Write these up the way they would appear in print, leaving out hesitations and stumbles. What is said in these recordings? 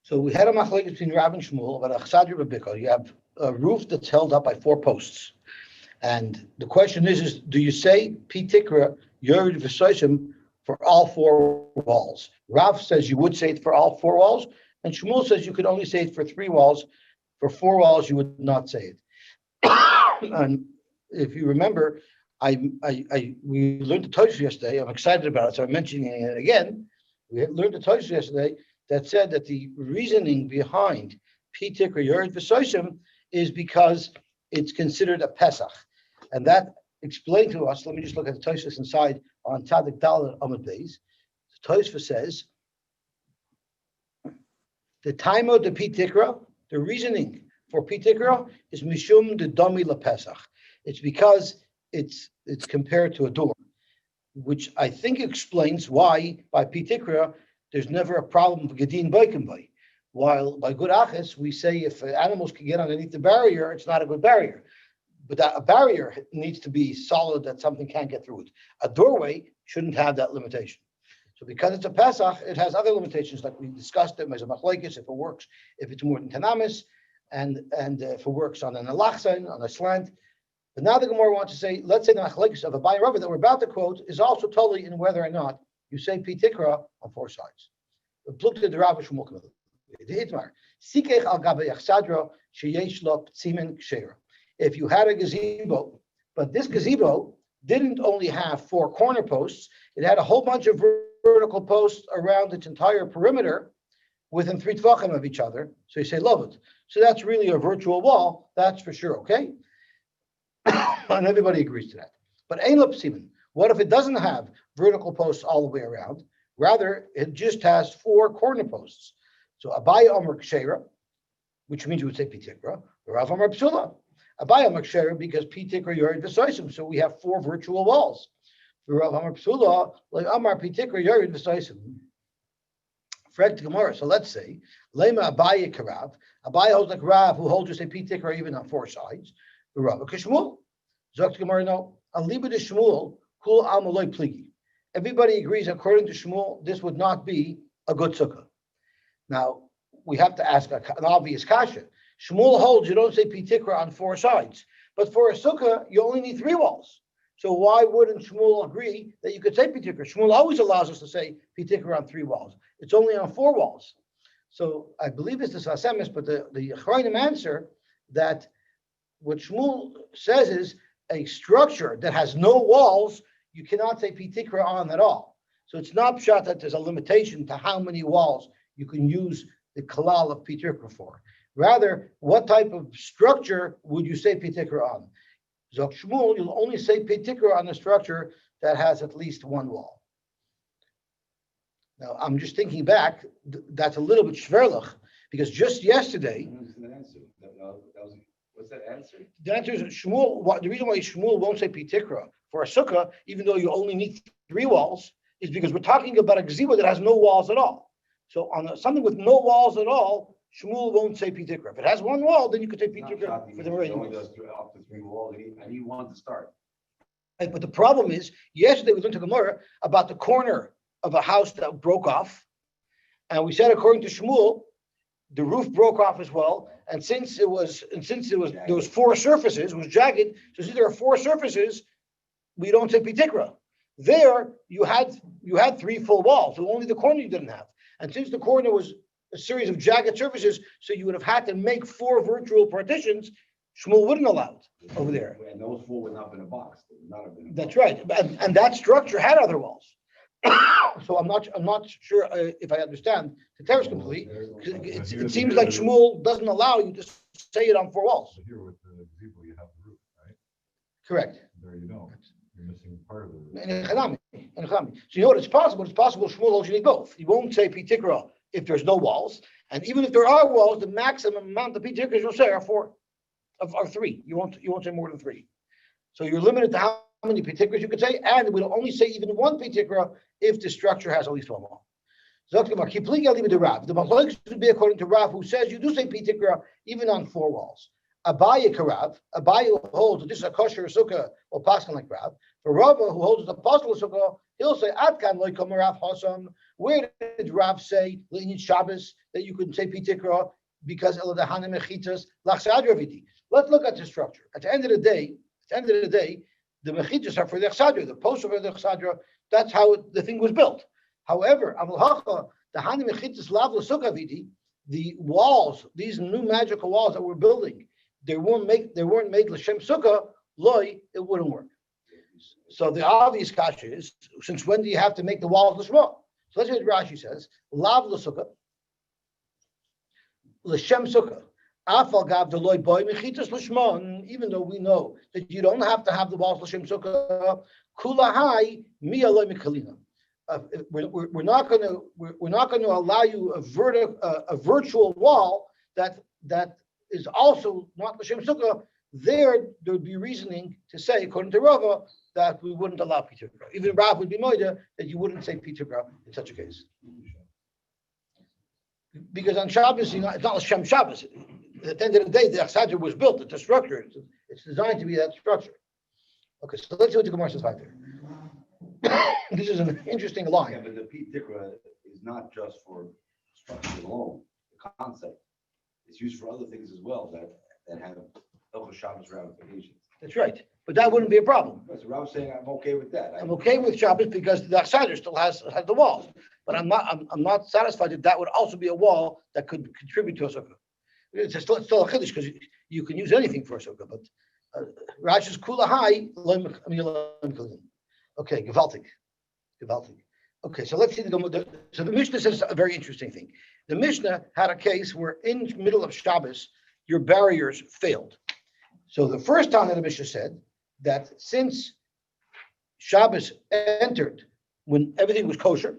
So we had a machlokes between Rav and Shmuel about a chsadri b'bikol. You have a roof that's held up by 4 posts. And the question is do you say pitikra yored v'soisim for all 4 walls? Rav says you would say it for all 4 walls, and Shmuel says you could only say it for 3 walls. For 4 walls, you would not say it. And if you remember, we learned the Tosfos yesterday. I'm excited about it, so I'm mentioning it again. We learned the Tosfos yesterday that said that the reasoning behind pitikra yored v'soisim is because it's considered a Pesach. And that explained to us, let me just look at the Tosfos inside on Tzadik Daled Amud Beis. The Tosfos says, the time of the pitikra, the reasoning for pitikra is mishum de domi la Pesach. It's because it's compared to a door, which I think explains why by pitikra there's never a problem with gedin boikenboy. While by good achis we say if animals can get underneath the barrier, it's not a good barrier. But that a barrier needs to be solid that something can't get through it. A doorway shouldn't have that limitation. So because it's a Pesach, it has other limitations like we discussed them as a machlokes, if it works, if it's more than tanamis, and if it works on an alachsan, on a slant. But now the Gemara wants to say, let's say the machlokes of Abai and Rava that we're about to quote is also totally in whether or not you say pitikra on 4 sides. Look to the Rav Shmuel. The Hitmar. Sikech al gabe yachsadro sheyesh lo ptzimen kshera. If you had a gazebo, but this gazebo didn't only have 4 corner posts, it had a whole bunch of vertical posts around its entire perimeter within 3 tvachim of each other. So you say, love it. So that's really a virtual wall, that's for sure, okay? And everybody agrees to that. But ein lo ptzimen, what if it doesn't have vertical posts all the way around? Rather, it just has 4 corner posts. So Abai Omer Kshera, which means you would say Pitikra, or Rav Omer Psula. Abai Omer Kshera because Pitikra Yored V'Soisim, so we have 4 virtual walls. For Rav Omer Psula, like Amar Pitikra Yored V'Soisim. Frag Gemara. So let's say Lema Abai Karav. Abai holds like Rav, who holds just a Pitikra even on 4 sides. The Rav Kishmuel. Zok Gemara no. Aliba de Shmuel Kul Amaloi Pligi. Everybody agrees, according to Shmuel, this would not be a good sukkah. Now, we have to ask an obvious kasha. Shmuel holds you don't say pitikra on 4 sides, but for a sukkah, you only need 3 walls. So why wouldn't Shmuel agree that you could say pitikra? Shmuel always allows us to say pitikra on 3 walls. It's only on 4 walls. So I believe it's the Sasemis, but the Achronim answer that what Shmuel says is a structure that has no walls, you cannot say pitikra on at all. So it's not pshat that there's a limitation to how many walls you can use the kalal of pitikra for. Rather, what type of structure would you say pitikra on? Zok Shmuel, you'll only say pitikra on a structure that has at least 1 wall. Now, I'm just thinking back, that's a little bit shverlach, because just yesterday... What's that answer? The answer is Shmuel. The reason why Shmuel won't say pitikra for a sukkah, even though you only need 3 walls, is because we're talking about a gazebo that has no walls at all. So on something with no walls at all, Shmuel won't say pitikra. If it has 1 wall, then you could say pitikra for the remaining walls. Does up to 3 walls, and you want to start. Right, but the problem is, yesterday we learned to Gemara about the corner of a house that broke off, and we said according to Shmuel, the roof broke off as well, and since there was 4 surfaces, it was jagged. So since there are 4 surfaces, we don't say pitikra. There you had 3 full walls, so only the corner you didn't have. And since the corner was a series of jagged surfaces, so you would have had to make 4 virtual partitions, Shmuel wouldn't allow it over there. And those 4 would not have been a box. That's right. And that structure had other walls. So I'm not sure if I understand the terrace completely. It seems like Shmuel doesn't allow you to say it on 4 walls. So here with the gazebo, you have the roof, right? Correct. There you don't. You're missing part of the roof. In Echanami. So you know what? It's possible Shmuel holds you need both. You won't say pitikra if there's no walls, and even if there are walls, the maximum amount of pitikras you'll say are 3. You won't say more than 3. So you're limited to how many pitikras you could say, and we'll only say even 1 pitikra if the structure has at least 1 wall. The machlokes would be according to Rav, who says you do say pitikra even on 4 walls. Abaye Karav, Abaye holds that this is a kosher sukkah or paskin like Rav. For Rava, who holds the apostle sukkah, He'll say, Atkan loikom Rav Hasam. Where did Rav say in Shabbos that you couldn't say Pitikra because Eladahanim Mechitas Lachsadra Viti? Let's look at the structure. At the end of the day, the Mechitas are for the Chsadra, the posts are for the Chsadra. That's how the thing was built. However, Avul Hacha, the Hanim Mechitas Lav L'Sukkah Viti, the walls, these new magical walls that we're building, they weren't made L'Shem Sukkah, Loi, it wouldn't work. So the obvious kasha is, since when do you have to make the walls L'Shma? So let's see what Rashi says. Lav L'Sukkah, L'Shem Sukkah. Afal Gav Deloy Boy Mechitas L'Shma. Even though we know that you don't have to have the walls L'Shem Sukkah, Kula Hai Mia Loi Mekalina. We're not going to allow you a virtual wall that is also not L'Shem Sukkah. There would be reasoning to say, according to Rava, that we wouldn't allow Peter. Even Rav would be moida that you wouldn't say Peter in such a case. Because on Shabbos, it's not Hashem Shabbos. At the end of the day, the Chsadra was built. It's a structure. It's designed to be that structure. Okay, so let's see what the Gemara says right there. This is an interesting line. Yeah, but the Pete Tikra is not just for structure alone. The concept is used for other things as well that have Hilchos Shabbos ramifications. That's right. But that wouldn't be a problem. So Rab's saying I'm okay with that. I'm okay with Shabbos because the Chsadra still has the walls. But I'm not satisfied that would also be a wall that could contribute to a sukkah. It's still a chiddush because you can use anything for a sukkah. But Rashi's kula high. Okay, gewaltig. Okay, so let's see so the Mishnah says a very interesting thing. The Mishnah had a case where in the middle of Shabbos your barriers failed. So the first time that the Mishnah said that since Shabbos entered when everything was kosher,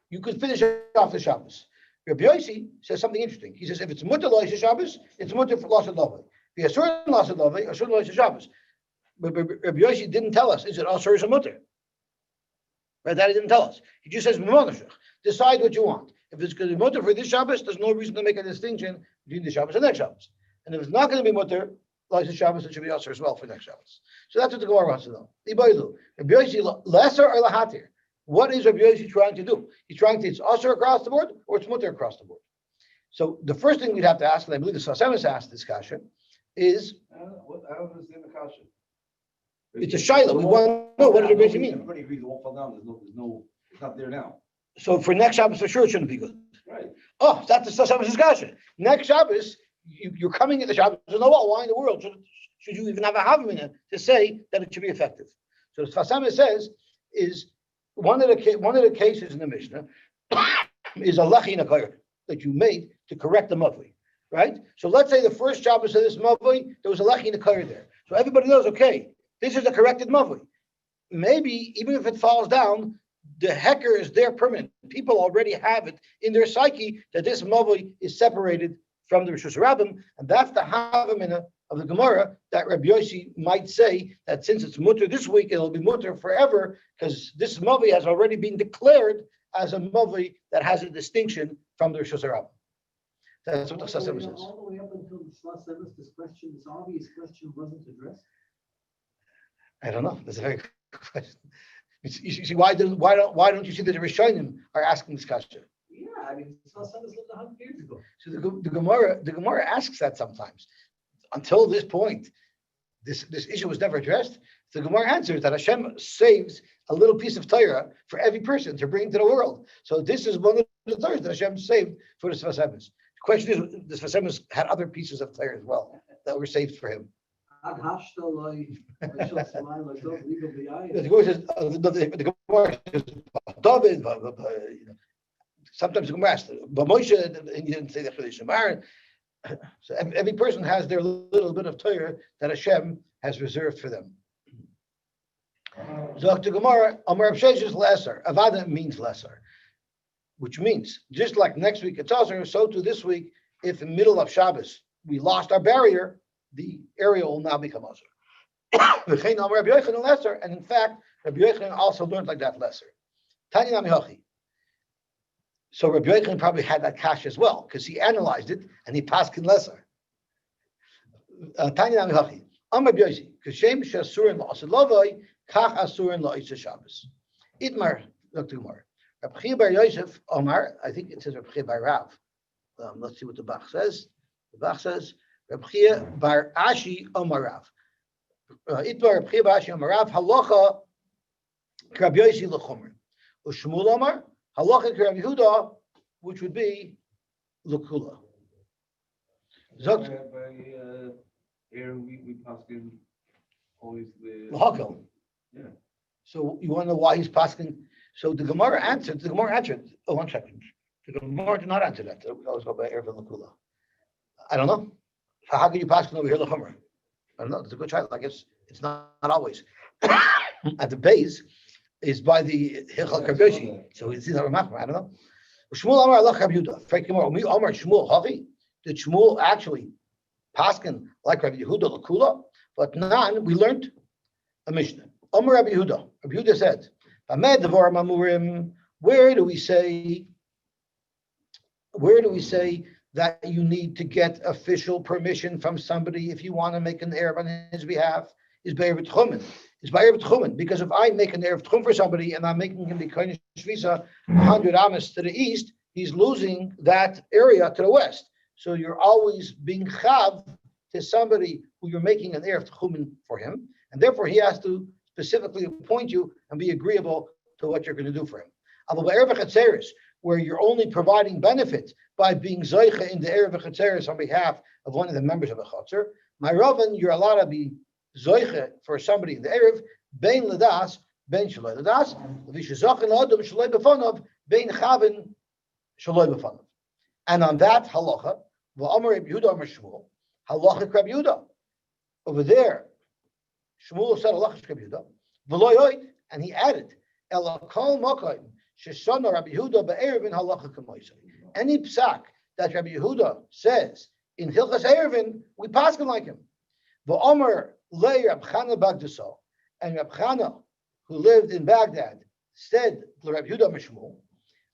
you could finish off the Shabbos. Rabbi Yosy says something interesting. He says if it's mutter lois Shabbos, it's mutter for lasad lavai. If it's asur lasad lavai, asur lois Shabbos. But Rabbi Yosy didn't tell us is it asur or mutter. Right? That he didn't tell us. He just says decide what you want. If it's going to be mutter for this Shabbos, there's no reason to make a distinction between the Shabbos and next Shabbos. And if it's not going to be mutter lois Shabbos, it should be asur as well for next Shabbos. So that's what the Gemara wants to know. Rabbi Yosy lesser or lahatir. What is Rabbi Yosy trying to do? He's trying to, it's asur across the board or it's mutter across the board. So the first thing we'd have to ask, and I believe the Sasemis asked this kasha, is I don't understand the kasha. it's a shaila. We want to know what does Rabbi Yosy mean. Everybody agrees the wall fell down. There's no, it's not there now. So for next Shabbos, for sure, it shouldn't be good. Right. Oh, that's the Sasemis kasha. Next Shabbos, you're coming in the Shabbos. There's no why in the world should you even have a havamina to say that it should be effective. So the Sasemis says is one of the cases in the Mishnah is a lachi nakayr that you made to correct the mavli, right? So let's say the first Shabbos of this mavli, there was a lachi nakayr there. So everybody knows, okay, this is a corrected mavli. Maybe even if it falls down, the hecker is there permanent. People already have it in their psyche that this mavli is separated from the Rishus Rabbim, and that's the havamina of the Gemara that Rabbi Yosy might say that since it's mutter this week, it'll be mutter forever because this mavi has already been declared as a mavi that has a distinction from the Rishus Rabbim. That's what the Sasemis says. All the way up until the Sasemis, this obvious question wasn't addressed. I don't know. That's a very good question. You see, why don't you see that the Rishonim are asking this question? Yeah, I mean, Sasemis lived 100 years ago. So the Gemara asks that sometimes. Until this point, this issue was never addressed. The Gemara answers that Hashem saves a little piece of Torah for every person to bring to the world. So this is one of the Torahs that Hashem saved for the Sfasemis. The question is, the Sfasemis had other pieces of Torah as well that were saved for him. The Gemara says, David, sometimes the Gemara asks, but Moshe, he didn't say the Chiddush of Aaron. So every person has their little bit of Torah that Hashem has reserved for them. So to Gemara, Amar Abshesh is lesser. Avada means lesser, which means just like next week it's also so too this week. If in the middle of Shabbos we lost our barrier, the area will now become also. Lesser, and in fact, Rabbi Yochanan also learned like that lesser. Tanya Namihachi. So Rabbi Yochanan probably had that kash as well, because he analyzed it and he passed in lesser. Tanya Namihachi. Am Rabbi Yosy, Kashem Shasurin La'asad Lavai, Kach Asurin La'isa Shabbos. Itmar, look to Gemara. Reb Chia bar Yosef Omar, I think it says Reb Chia bar Rav. Let's see what the Bach says. The Bach says Reb Chia bar Ashi Omar Rav. Itmar Reb Chia bar Ashi Omar Rav. Halacha Reb Yosy lechomer. Ushmul Omar halacha Reb Yehuda, which would be lekula. Zogt we paskin always the. Lahakel. Yeah. So you want to know why he's pasking? So the Gemara answered. The Gemara answered. Oh, 1 second. The Gemara did not answer that. We always go by Eruvin Lakula. I don't know. So how can you pass over here Lachomer? I don't know. It's a good child. I guess it's not always. At the base is by the Hilchal Kardoshi. So it's not Ramachma. I don't know. Shmuel Amar Allah Rabbi Yehuda. Frank Gemara. Me Amar Shmuel Havi. Did Shmuel actually paskin like Rabbi Yehuda Lakula? But none. We learned a Mishnah. Amar Rabbi Yehuda. Rabbi Yehuda said, where do we say that you need to get official permission from somebody if you want to make an Erev on his behalf? Is Be'er B'Tchumen. It's Be'er B'Tchumen, because if I make an Erev Tchum for somebody and I'm making him the Koinish Shvisa 100 Amos to the east, he's losing that area to the west. So you're always being chav to somebody who you're making an Erev Tchumen for him, and therefore he has to specifically appoint you and be agreeable to what you're going to do for him. Where you're only providing benefit by being zoicha in the Erev Chatzeres on behalf of one of the members of a Chatzer, my Ravan, you're allowed to be zoicha for somebody in the Erev, bein ladas, bein shaloi ladas, v'shizochin l'odom shaloi b'fonov, bein chavin shaloi b'fonov. And on that halacha, v'amar Reb Yehuda amar Shmuel, halacha Reb Yehuda. Over there, Shmuel said halacha Reb Yehuda, v'lo yoid, and he added, ela kol mokaim, sheshana Rabbi Yehuda be'eruvin halacha k'moisei. Any psak that Rabbi Yehuda says in Hilchas Eruvin, we paskin like him. V'omer lei Rab Chana Bagdasol, and Rab Chana, who lived in Baghdad, said to Rabbi Yehuda Mishmul,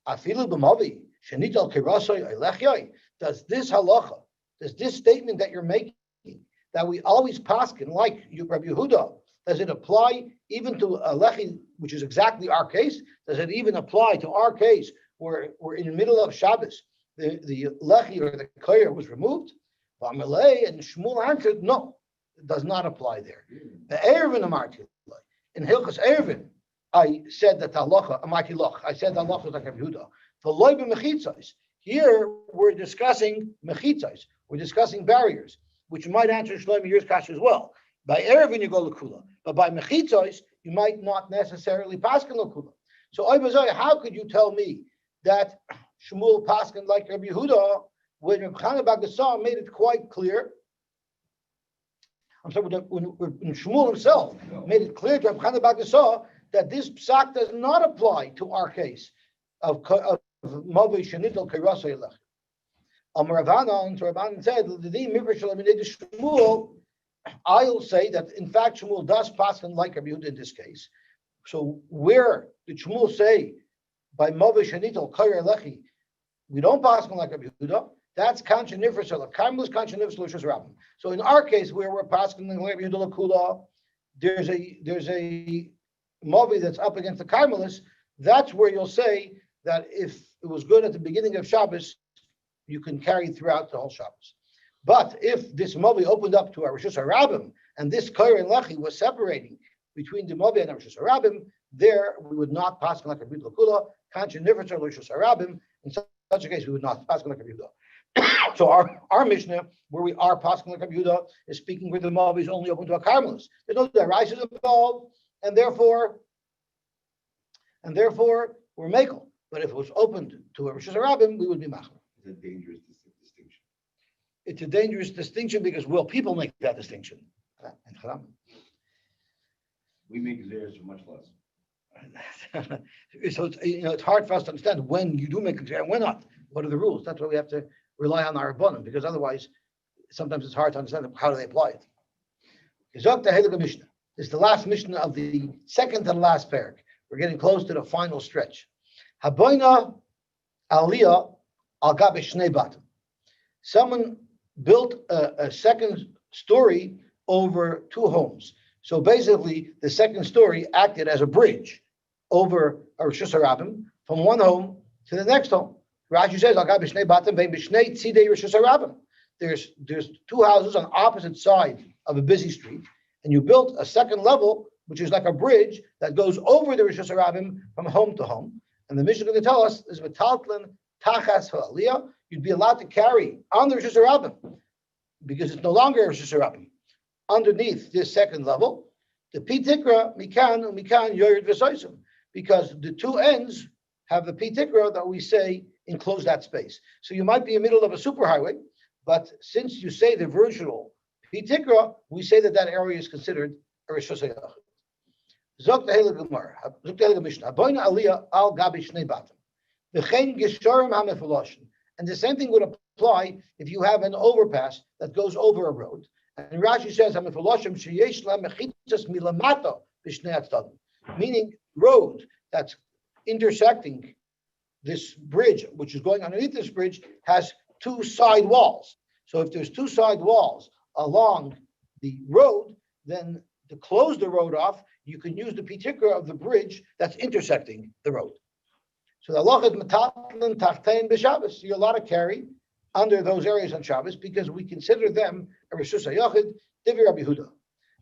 afilu b'mavi shenital kirasoi elechyoi. Does this halacha, does this statement that you're making, that we always paskin like you, Rabbi Yehuda, does it apply even to a lechi, which is exactly our case? Does it even apply to our case where we're in the middle of Shabbos, the lechi or the koyer was removed? And Shmuel answered, no, it does not apply there. The Eruvin amarti, in Hilchas Eruvin, I said that halacha amarti loch. I said halacha is like Rabbi Yehuda. For loy b'mechitzos, here we're discussing mechitzos. We're discussing barriers, which might answer Shlomo yours kash as well. By Eruvin you go lekula, but by mechitzos you might not necessarily paskin lekula. So how could you tell me that Shmuel paskin like Rabbi Yehuda when Reb Chana Bagdasol made it quite clear? I'm sorry, when Shmuel himself made it clear to Reb Chana Bagdasol that this psak does not apply to our case of Mavei Shenital Kairasei Elech. Amar Ravanan, so Ravanan said, Shmuel, I'll say that in fact Shmuel does paskin like Rabbi Yehuda in this case. So where did Shmuel say by Mavei Shenital Kair Elechi we don't paskin like Rabbi Yehuda? That's Kansha Nifrasel, Karmelus Kansha Nifrasel Rabbim. So in our case, where we're paskin like Rabbi Yehuda Lakula, there's a Mavei that's up against the Karmelus. That's where you'll say that if it was good at the beginning of Shabbos, you can carry throughout the whole Shabbos. But if this Mavei opened up to our Rishus HaRabim, and this Kair and Lechi was separating between the Mavei and our Rishus HaRabim, there we would not pass like Rabbi Yehuda, Kansha Nifrasel Rishus HaRabim. In such a case, we would not pass like Rabbi Yehuda. So our Mishnah, where we are passing like Rabbi Yehuda, is speaking where the Mavei is only open to a Karmelis. There's no Daraisa involved, and therefore we're Mekel. But if it was opened to a Rishus HaRabim, we would be Machmer. It's a dangerous distinction. It's a dangerous distinction because people make that distinction. We make theirs for much less. So it's hard for us to understand when you do make a and when not. What are the rules? That's why we have to rely on our Rabbanim, because otherwise, sometimes it's hard to understand how do they apply it. This is the last Mishnah of the second to the last parak. We're getting close to the final stretch. Haboina aliyah al gabe shnei batim. Someone built a second story over two homes. So basically, the second story acted as a bridge over a Rishus Harabim from one home to the next home. Rashi says, there's two houses on opposite sides of a busy street, and you built a second level, which is like a bridge that goes over the Rishus Harabim from home to home. And the Mishnah is going to tell us is V'taltlin Tachas Ha'aliyah, you'd be allowed to carry on the Rishus Harabim, because it's no longer a Rishus Harabim. Underneath this second level, the Pitikra Mikan Mikan Yored V'Soisim, because the two ends have the Pitikra that we say enclose that space. So you might be in the middle of a superhighway, but since you say the virtual Pitikra, we say that area is considered a Rishus Hayachid. Zok the Heilige Gemara, Zok the Heilige Mishnah, Aboyna Aliyah al Gabi Shnei Batim, V'chein Geshorim HaMefuloshin. And the same thing would apply if you have an overpass that goes over a road. And Rashi says, HaMefuloshin sheyesh la mechitzas milamato b'shnei atzadim, meaning road that's intersecting this bridge, which is going underneath this bridge, has two side walls. So if there's two side walls along the road, then to close the road off, you can use the pitikra of the bridge that's intersecting the road. So the halacha is metatlan tachtein b'Shabbos. You're allowed to carry under those areas on Shabbos because we consider them a reshus hayachid. Divrei Rabbi Yehuda.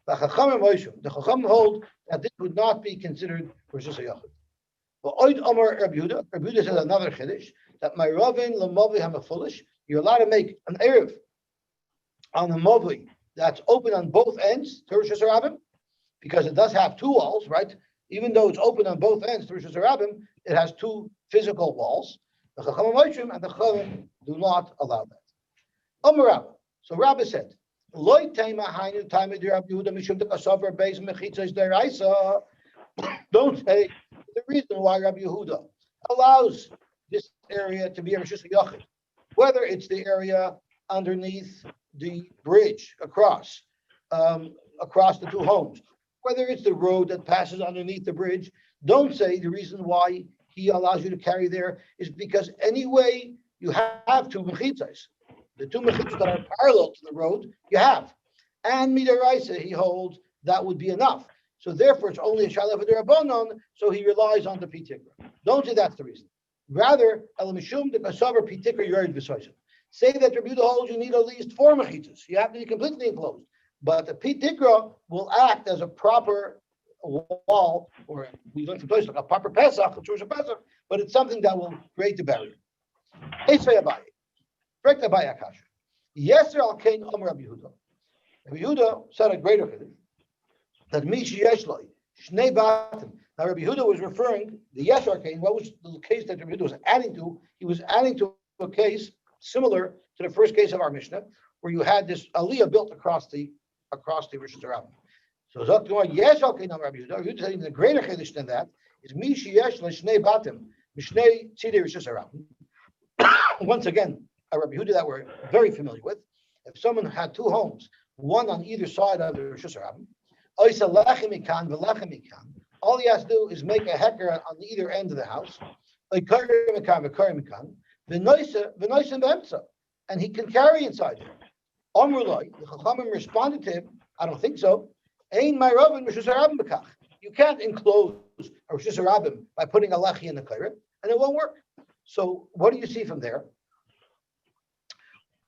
The Chachamim hold that this would not be considered reshus hayachid. But oid Amar Rabbi Yehuda. Rabbi Yehuda says another chiddush that my ravin l'mavi hamafulish. You're allowed to make an erev on the mavi that's open on both ends to reshus harabim, because it does have two walls, right? Even though it's open on both ends to reshus harabim, it has two physical walls. The Chachamim Moishim and the Chachamim do not allow that. Amar Rabba. So Rabba said, "Loi teima hainu taima di Rabbi Yehuda mishum dekasavar beis mechitzos deraisa." Don't say the reason why Rabbi Yehuda allows this area to be a reshus hayachid, whether it's the area underneath the bridge across the two homes, whether it's the road that passes underneath the bridge. Don't say the reason why he allows you to carry there is because anyway you have two mechitzas. The two mechitzas that are parallel to the road, you have. And midaraisa, he holds that would be enough. So therefore it's only a shalef d'Rabbanan, so he relies on the pitikra. Don't say that's the reason. Rather, el mishum de kasavar pitikra yored v'soisim. Say that Rabbi Yehuda holds you need at least 4 mechitzas. You have to be completely enclosed. But the pitikra will act as a proper wall, or we learn from places like a proper Pesach, a Jewish Pesach, but it's something that will create the barrier. Esvei Abaye. Correct Abaye Akasha. Yeser al Kain Omer Rabbi Yehuda. Rabbi Yehuda said a greater chiddush that Mishi Yeshloi Shnei Batim. Now Rabbi Yehuda was referring the Yeser Kain. What was the case that Rabbi Yehuda was adding to? He was adding to a case similar to the first case of our Mishnah, where you had this aliyah built across the Rishus Harabim. So Zok yes, okay, now Rabbi Yehuda. Rabbi Yehuda said even the greater chiddush than that is Mishi Yeshloi Shnei Batim Mishnei Tzidei Rishus Harabim. Once again, a Rabbi Yehuda that we're very familiar with. If someone had two homes, one on either side of the Rishus Harabim, all he has to do is make a hecker on either end of the house, and he can carry inside there. The Chachamim responded to him, I don't think so. You can't enclose a Rishus Harabim by putting a lechi in the kaira, and it won't work. So what do you see from there?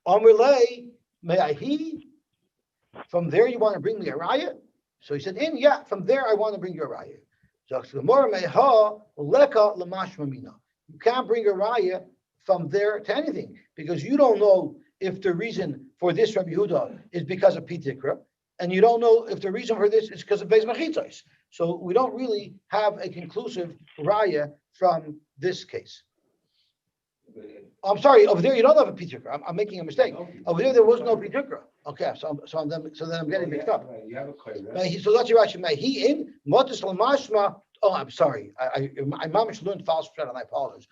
From there you want to bring me a raya? So he said, from there I want to bring you a raya. So you can't bring a raya from there to anything, because you don't know if the reason for this Rabbi Yehuda is because of Pitikra, and you don't know if the reason for this is because of Beis Mechitzos. So we don't really have a conclusive raya from this case. I'm sorry, over there you don't have a pitikra. I'm making a mistake. Over there was no pitikra. Okay, so then I'm getting mixed up. You have a clear. So that's your Rashi. He in motus lamashma. Oh, I'm sorry. My mom should learn false and I apologize.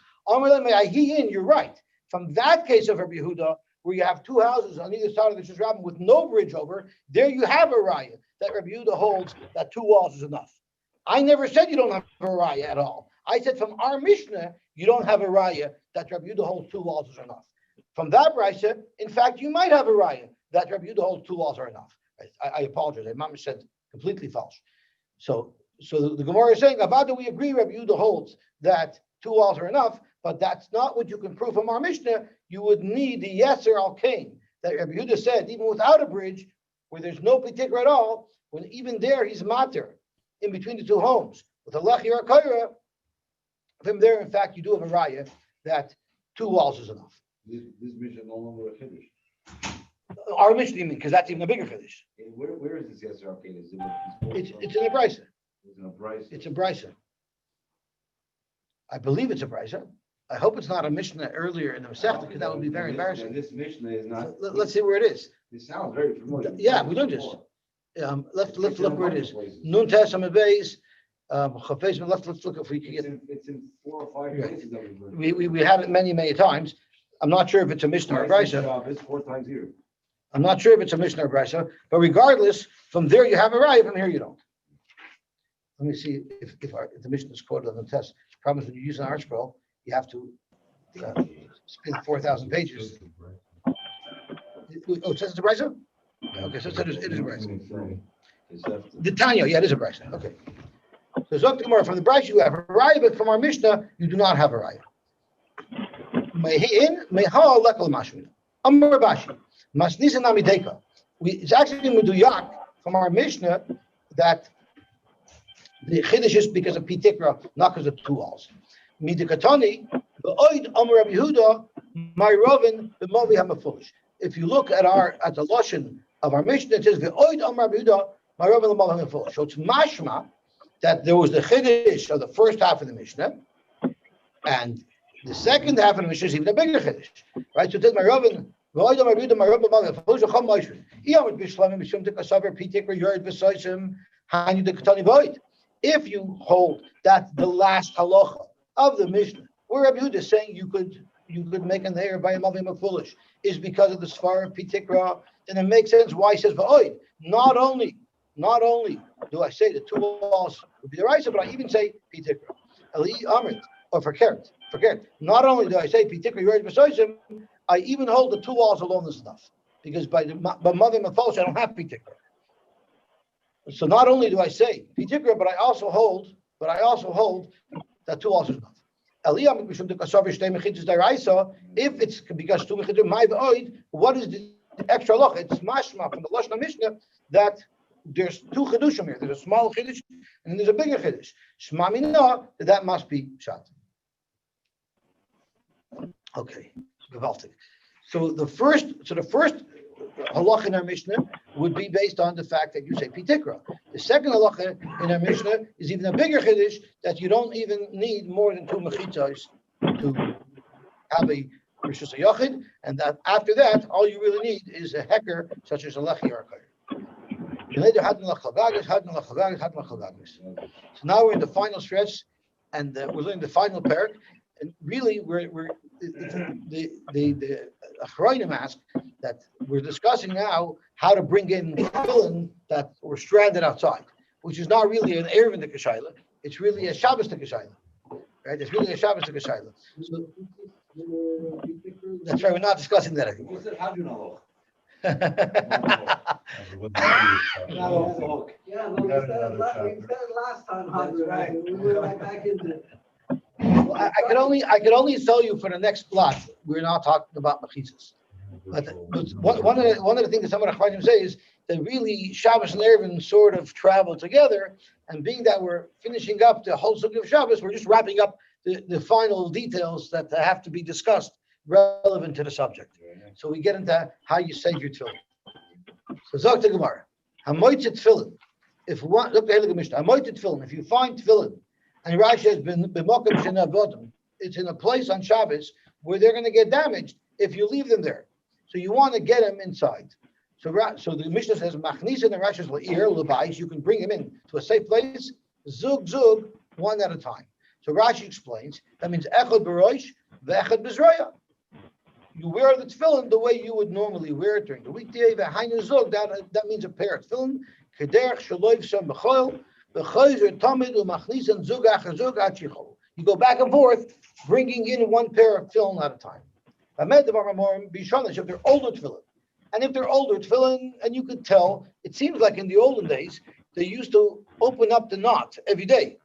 He in. You're right. From that case of Rabbi Yehuda, where you have two houses on either side of the Rishus Harabim with no bridge over, there you have a raya that Rabbi Yehuda holds that 2 walls is enough. I never said you don't have a raya at all. I said from our Mishnah, you don't have a raya that Rabbi Yehuda holds 2 walls is enough. From that raya, in fact, you might have a raya that Rabbi Yehuda holds 2 walls are enough. I apologize. My mom said completely false. So So the Gemara is saying, Avada, we agree, Rabbi Yehuda holds that 2 walls are enough, but that's not what you can prove from our Mishnah. You would need the Yeser al Kain that Rabbi Yehuda said, even without a bridge, where there's no Pitikra at all, when even there he's matter in between the 2 homes. With a Lechi or Kaira, from there, in fact, you do have a Raya that 2 walls is enough. This mission no longer a Kiddush. Our Mishnah, you mean, because that's even a bigger Kiddush. Where is this Yasser Arcade? Is It's in a Brisa. It's in a Bryce. It's a Brisa. I believe it's a Brisa. I hope it's not a Mishnah earlier in the Masechta, because that would be very embarrassing. This Mishnah is not. Let's see where it is. It sounds very familiar. Yeah, we don't just. Let's look where it is. Nun Testament base. Let's look if we can get. It's in 4 or 5 Yeah. places that we've learned. We have it many times. I'm not sure if it's a Mishnah or a Brisa. It's 4 times here. I'm not sure if it's a Mishnah or Brisa, but regardless, from there you have a Raya, from here you don't. Let me see if the Mishnah is quoted on the test. The problem is when you use an art scroll, you have to spin 4,000 pages. Oh, it says it's a Brisa? Okay, so it is a Brisa. The Tanya, yeah, it is a Brisa. Okay. So Zok Gemara, from the Brisa you have a Raya, but from our Mishnah you do not have a Raya. Mehin meha lekal mashmin. Amar Bashi. Masnisa namideka. It's actually Meduyak from our Mishnah that the Chiddush is because of Pitikra, not because of 2 walls. Midikatani, the Oid Amar Rabbi Yehuda, my Eruvin, the Movi Hamafush. If you look at the Lashon of our Mishnah, it says the Oid Amar Rabbi Yehuda, my Eruvin, the Movi Hamafush. So it's mashma that there was the Chiddush of the first half of the Mishnah, and the second half of the Mishnah is even a bigger Chiddush, right? So it says my Eruvin. If you hold that the last halacha of the Mishnah, where Rabbi Yehuda is saying you could make an error by a mavim foolish, is because of the Sfar of Pitikra, then it makes sense why he says va'oid. Not only do I say the 2 walls would be the right, but I even say Pitikra. Ali Amrit, or forget. Not only do I say Pitikra Yored B'Soisim, I even hold the 2 walls alone is enough, because by mother Mafalsh I don't have Pitikra. So not only do I say Pitikra, but I also hold that 2 walls is enough. If it's because 2 mechidim my v'oid, what is the extra loch? It's mashma from the Lashon Mishnah that there's 2 chidushim here. There's a small chidush and then there's a bigger chidush. Shma mina, that must be shot. Okay. Gewaltig. So the first halach in our Mishnah would be based on the fact that you say Pitikra. The second halacha in our Mishnah is even a bigger chiddush that you don't even need more than 2 mechitzos to have a rishus yachid, and that after that all you really need is a hecker such as a lechi or a So now we're in the final stretch, and we're learning the final parak. And really, the Achronim ask that we're discussing now how to bring in tefillin that were stranded outside, which is not really an Eruvin Kashayla. It's really a Shabbos Kashayla, right? It's really a Shabbos Kashayla. So, that's right. We're not discussing that anymore. Who said how do you know? Yeah, well, we said it last time. That's right. We went right back into. Well, I could only tell you for the next plot. We're not talking about mechitzas. But one of the things that some of the Chachamim say is that really Shabbos and Eruvin sort of travel together, and being that we're finishing up the whole subject of Shabbos, we're just wrapping up the final details that have to be discussed relevant to the subject. So we get into how you save your tefillin. So Zok the Gemara, Hamoitzet tefillin. If one look at the Mishnah, Hamoitzet tefillin. If you find tefillin, and Rashi has been b'mokim shenavodim, it's in a place on Shabbos where they're going to get damaged if you leave them there. So you want to get them inside. So the Mishnah says, Machnis and Rashi says, L'ir l'bayis, you can bring them in to a safe place, zug, one at a time. So Rashi explains, that means echad b'rosh, ve'echad b'zroya. You wear the tefillin the way you would normally wear it during the weekday. V'hainu zug, that means a pair of tefillin. Kederch shaloiv shem b'choil, v'choizer tamid u'machnis and zug achar zug achichol. You go back and forth, bringing in one pair of tefillin at a time. If they're older tefillin, and if they're older tefillin, and you could tell, it seems like in the olden days they used to open up the knot every day.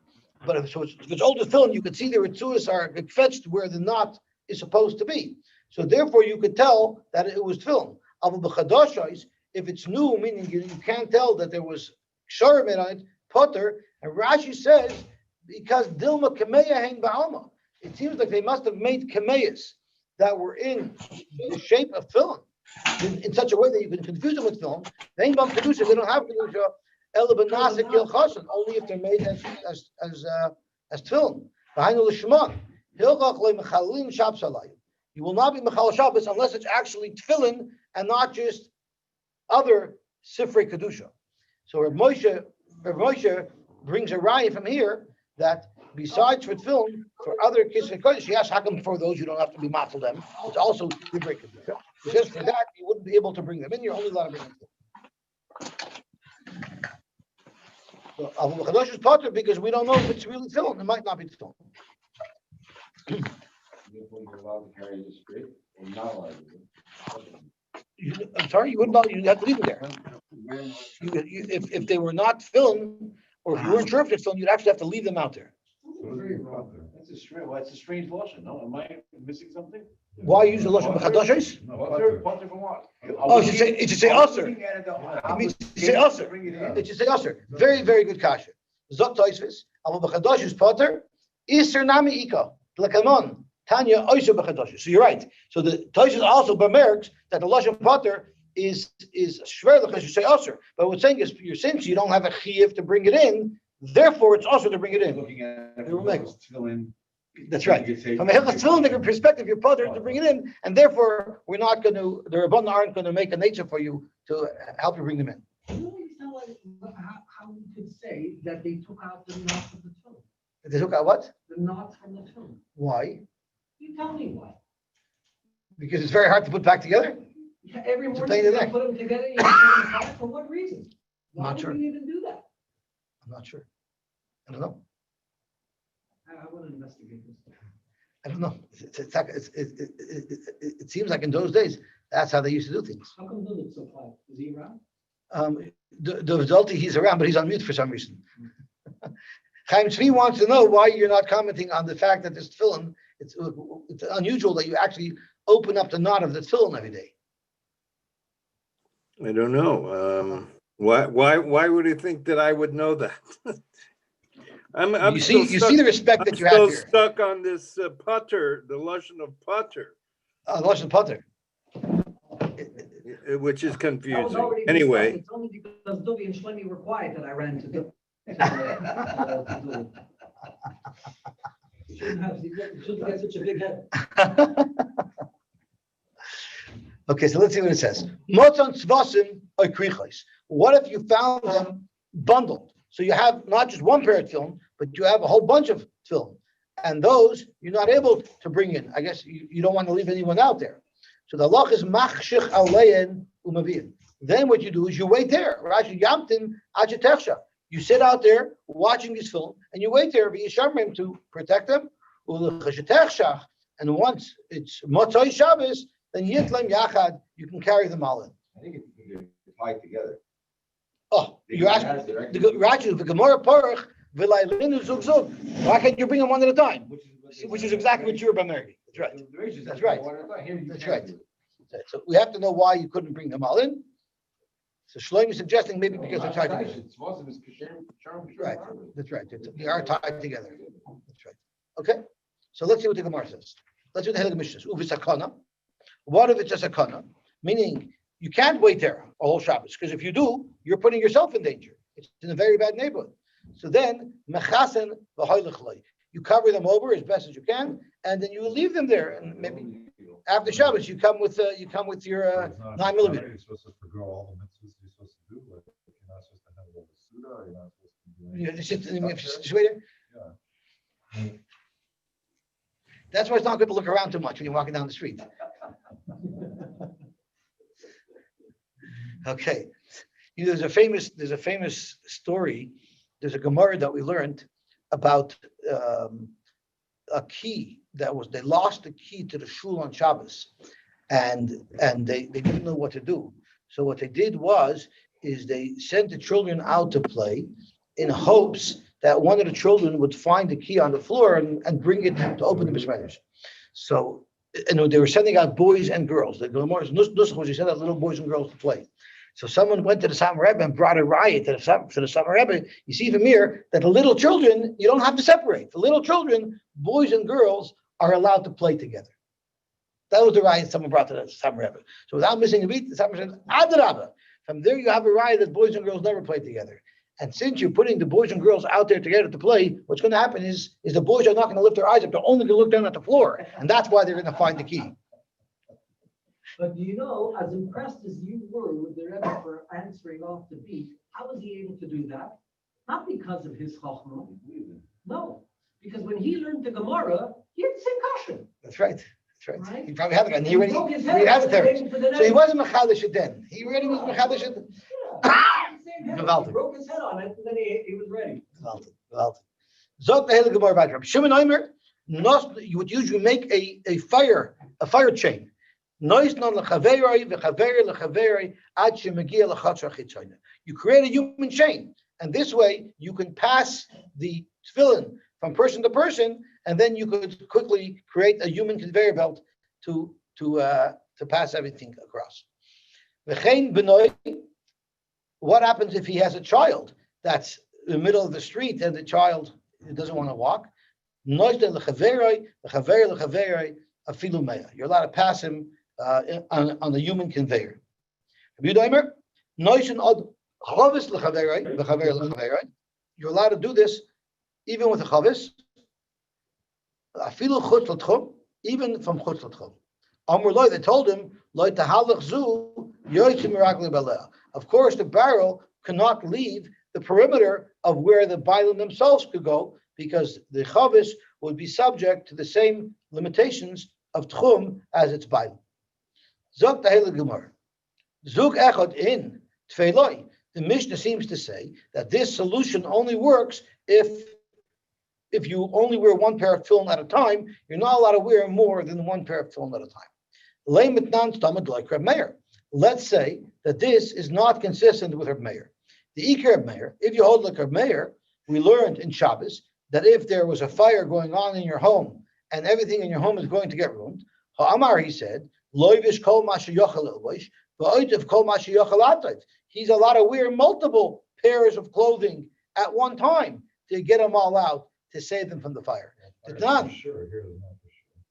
But if it's older tefillin, you could see the ritzuas are fetched where the knot is supposed to be. So therefore, you could tell that it was tefillin. If it's new, meaning you can't tell that there was ksharim on it, potter. And Rashi says because dilma kameya hang ba'alma. It seems like they must have made kameyas that were in the shape of tefillin in such a way that you can confuse them with tefillin. They don't have kedusha. Only if they're made as tefillin. You will not be mechal Shabbos unless it's actually tefillin and not just other sifrei kedusha. So Rav Moshe brings a raya from here that besides for tefillin, for other kisvei kodesh, he asks how come for those you don't have to be matzel them. It's also sifrei kedusha. He says for that you wouldn't be able to bring them in. You're only allowed to bring them in. So Avu B'Chadosh is potter because we don't know if it's really tefillin. It might not be tefillin. You're allowed to carry this straight or not allowed to. I'm sorry, you wouldn't. You have to leave it there. If they were not tefillin, or if you weren't sure if they're tefillin, you'd actually have to leave them out there. That's a strange. Well, it's a strange lotion. No, am I missing something? Why use the lashon b'chadashos? Potter for what? Oh, it should say usher. It means to say usher. It should say usher. Very, very good kasha. Zot toisvis. Aval b'chadashos potter. Iser nami ika. L'kamon. Tanya oisha b'chadashos. So you're right. So the toisvis also bemerks that the lashon potter is shver because you say usher. But what's saying is since you don't have a chiyuv to bring it in, therefore it's usher to bring it in. Looking at it, That's right. From a Hilchos Tefillin perspective, you're bothered to bring it in, and therefore we're not going to. The Rabbanan aren't going to make a nature for you to help you bring them in. I don't understand how we could say that they took out the knot of the tefillin. They took out what? The knot from the tefillin. Why? You tell me why. Because it's very hard to put back together. Yeah, every It's a morning pain you in the neck. put them together. You put them apart. For what reason? Why Not would sure. we even do that? I'm not sure. I don't know. I want to investigate this. I don't know. It seems like in those days that's how they used to do things. How come Lilith's so quiet? Is he around? The result he's around, but he's on mute for some reason. Chaim Tzvi wants to know why you're not commenting on the fact that this tefillin. It's unusual that you actually open up the knot of the tefillin every day. I don't know. Why would he think that I would know that? I'm You see the respect that you have still here. stuck on this potter, the lashon of potter, Lashon Potter. which is That was confusing. already Anyway, discussed. It's only because Dubi and Shlomi were quiet that I ran to do. Shouldn't get such a big head. Okay, so let's see what it says. Motzon tzvasim oikrichos. What if you found them bundled? So you have not just one pair of tefillin, but you have a whole bunch of tefillin. And those you're not able to bring in. I guess you don't want to leave anyone out there. So the halach is machshich alein umaviin. Then what you do is you wait there. Rashi yamtin achetechsha. You sit out there watching this film, and you wait there v'yishamrim to protect them. And once it's Motzoi Shabbos, then Yitlam Yachad, you can carry them all in. I think it can get tied together. Oh, you're asking Rashi the Gemara Paruch v'laylinu zug zug. Why can't you bring them one at a time? Which is exactly what you're about. That's right. That's right. That's right. So we have to know why you couldn't bring them all in. So Shlomo is suggesting maybe because they're tied together. Right. That's right. They are tied together. That's right. Okay. So let's see what the Gemara says. Let's see what the Hilchos Mishnah says. Uvisakana. What if it's a sakana? Meaning you can't wait there a whole Shabbos, because if you do, you're putting yourself in danger. It's in a very bad neighborhood. So then mechasen v'hoylech. You cover them over as best as you can, and then you leave them there. And maybe after Shabbos, you come with your 9 millimeter. You're supposed to forgo all the mitzvahs you're supposed to do. Like you're not supposed to have a suda. You're not supposed to do You anything. just wait there. Yeah. That's why it's not good to look around too much when you're walking down the street. Okay, there's a famous story. There's a Gemara that we learned about a key they lost the key to the shul on Shabbos, and they didn't know what to do. So what they did is they sent the children out to play, in hopes that one of the children would find the key on the floor and bring it to open the bismillahs. So, and they were sending out boys and girls. The Gemara she sent out little boys and girls to play. So someone went to the Summer Rebbe and brought a riot to the Summer Rebbe. You see from here that the little children, you don't have to separate. The little children, boys and girls, are allowed to play together. That was the riot someone brought to the Summer Rebbe. So without missing a beat, the Summer said, Adrabah. From there you have a riot that boys and girls never play together. And since you're putting the boys and girls out there together to play, what's going to happen is the boys are not going to lift their eyes up. They're only going to look down at the floor. And that's why they're going to find the key. But do you know, as impressed as you were with the Rebbe for answering off the beat, how was he able to do that? Not because of his chachma. No, because when he learned the Gemara, he had the same question. That's right. That's right. Right. He probably had it. And he already broke his he head had it there. waiting for the So he next- wasn't Mechadish it then. He already was Mechadish it. Yeah, same head. He Geweldig. broke his head on it, and then he was ready. Zot the hele Gemara about Rabbi Shimon Omer, you would usually make a fire chain. Nois non lechaveroi v'chaveroi lechaveroi ad shemegia lechatzar chitzayna. You create a human chain, and this way you can pass the tefillin from person to person, and then you could quickly create a human conveyor belt to pass everything across. V'chein benoi. What happens if he has a child that's in the middle of the street and the child doesn't want to walk? You're allowed to pass him on the human conveyor. You're allowed to do this even with a chavis, even from chutz l'tchum. They told him, of course, the barrel cannot leave the perimeter of where the bailim themselves could go, because the chavis would be subject to the same limitations of tchum as its bailim. Zog tahela gemara. Zug echad in tfeiloi. The Mishnah seems to say that this solution only works if you only wear one pair of tefillin at a time. You're not allowed to wear more than one pair of tefillin at a time. Leimitnan stamad like Reb Meir. Let's say that this is not consistent with Reb Meir. The Iker Reb Meir, if you hold like Reb Meir, we learned in Shabbos that if there was a fire going on in your home and everything in your home is going to get ruined, Ha'amar, he said, Loivish kol ma sheyochel elvosh, va'oitiv kol ma sheyochel atayv. He's allowed to wear multiple pairs of clothing at one time to get them all out, to save them from the fire. It's not. Sure, here is not for sure.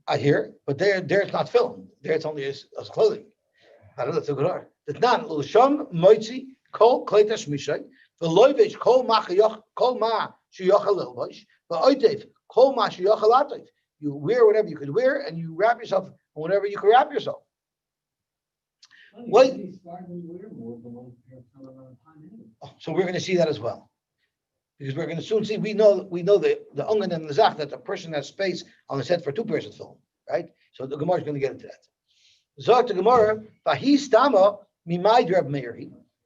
I hear, but there it's not film. There it's only as clothing. I don't know, that's a good art. It's not l'sham moitzi kol kleta shmishay v'loivish kol ma sheyochel elvosh va'oitiv kol ma sheyochel atayv. You wear whatever you could wear, and you wrap yourself whatever you could wrap yourself. Well, so we're going to see that as well, because we're going to soon see. We know the ongan and the zach, that the person has space on his head for two pairs of tefillin, right? So the Gemara is going to get into that. Zok the Gemara, v'histama mimai Reb Meir.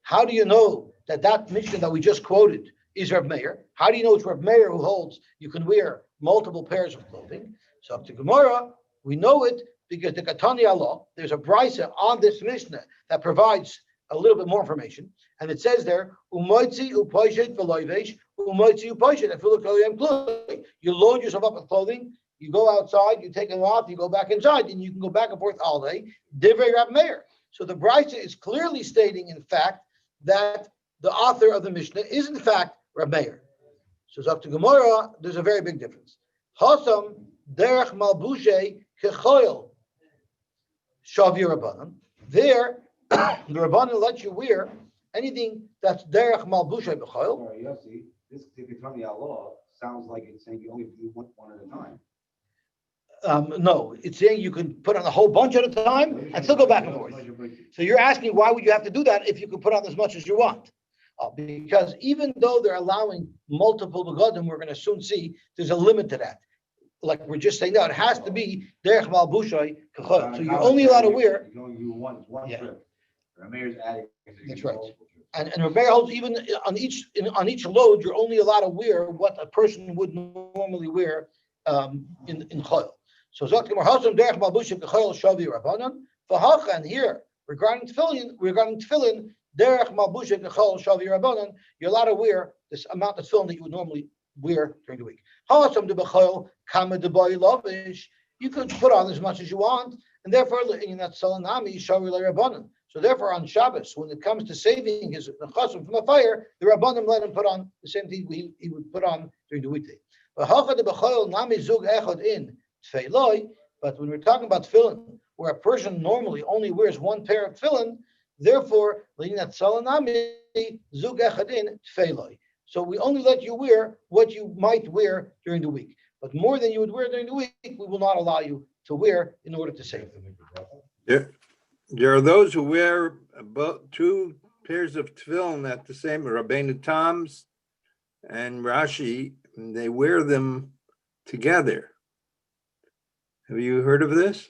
How do you know that Mishnah that we just quoted is Reb Meir? How do you know it's Reb Meir who holds you can wear multiple pairs of clothing? So to Gemara, we know it because the Katani Allah, there's a brisa on this Mishnah that provides a little bit more information, and it says there, umoitzi upoishet v'loivesh, umoitzi upoishet. If you look at clothing, you load yourself up with clothing, you go outside, you take them off, you go back inside, and you can go back and forth all day. Divrei Rab Meir. So the brisa is clearly stating, in fact, that the author of the Mishnah is in fact Rab Meir. So up to Gemara, there's a very big difference. Hasam derech malbushe kechoil shavi rabbanan. There, the rabbanan lets you wear anything that's derech malbushe bechoil. Sorry, Yosy, this Tikatani Allah sounds like it's saying you only do one at a time. No, it's saying you can put on a whole bunch at a time and still go back and forth. So you're asking, why would you have to do that if you could put on as much as you want? Because even though they're allowing multiple begadim, we're going to soon see there's a limit to that. Like we're just saying, no, it has to be derech malbushay kachol. So you're only allowed to wear. You can only do one trip. Rameir's adding. That's right. And Rameir holds even on each load, you're only allowed to wear what a person would normally wear in chol. So Zok Gemara Hasam derech malbushay kachol shavi rabbanan v'hacha. And here regarding tefillin, derech malbushay kachol shavi rabbanan, you're allowed to wear this amount of tefillin that you would normally wear during the week. Ha'asam de b'chol kama de boy lavish. You could put on as much as you want, and therefore in that salanami shari rabbanim. So therefore, on Shabbos, when it comes to saving his nechasim from the fire, the rabbanim let him put on the same thing he would put on during the weekday. But when we're talking about tefillin, where a person normally only wears one pair of tefillin, therefore, so we only let you wear what you might wear during the week. But more than you would wear during the week, we will not allow you to wear in order to save. There are those who wear about 2 pairs of tefillin at the same, Rabbeinu Tam's and Rashi, and they wear them together. Have you heard of this?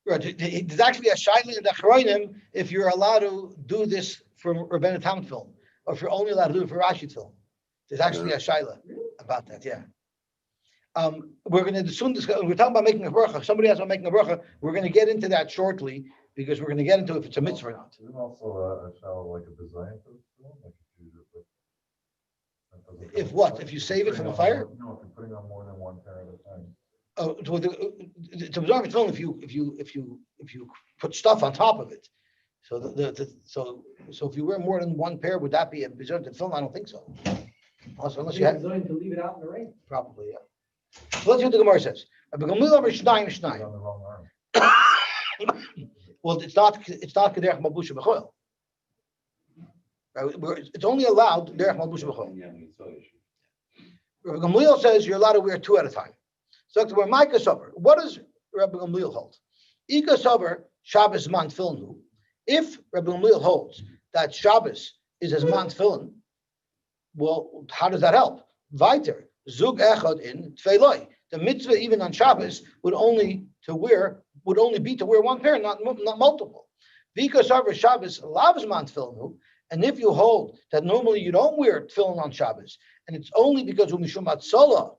Right. There's actually a shaila in the Achronim if you're allowed to do this for Rabbeinu Tam tefillin, or if you're only allowed to do it for Rashi tefillin. There's actually a shaila about that, yeah. We're going to soon discuss, we're talking about making a bracha. Somebody asked about making a bracha. We're going to get into that shortly, because we're going to get into if it's a mitzvah or not. Isn't also a shallow like a design for the film? Like if you just like. If what? If you save it from the fire? No, if you're putting on more than one pair at a time. Oh, it's a bizarre film if you put stuff on top of it. So so if you wear more than one pair, would that be a bizarre film? I don't think so. Also, unless you have Going to leave it out in the rain. probably, yeah. So let's see what the Gemara says. On the wrong arm. Well, it's not kederech malbusha b'choil. Right? It's only allowed derech malbusha b'choil. Rabbi Gamliel says you're allowed to wear 2 at a time. So we're Micah Sober. What does Rabbi Gamliel hold? Ika Sober Shabbos man tefillin. If Rabbi Gamliel holds that Shabbos is as man tefillin, well, how does that help? Weiter zug echad in tefillin. The mitzvah even on Shabbos would only be to wear one pair, not multiple. Vika Sober Shabbos lavs man tefillin. And if you hold that normally you don't wear tefillin on Shabbos, and it's only because umishum atzola,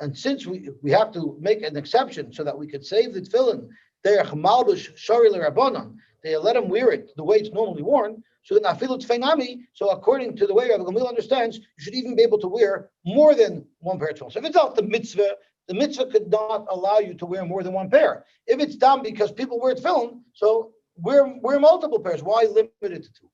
and since we have to make an exception so that we could save the tefillin, derech malbush shari l'rabbanon, they let him wear it the way it's normally worn. So then afilu tfeinami. So according to the way Rabbi Gamliel understands, you should even be able to wear more than one pair of tefillin. So if it's not the mitzvah could not allow you to wear more than one pair. If it's done because people wear tefillin, so wear multiple pairs. Why limit it to 2?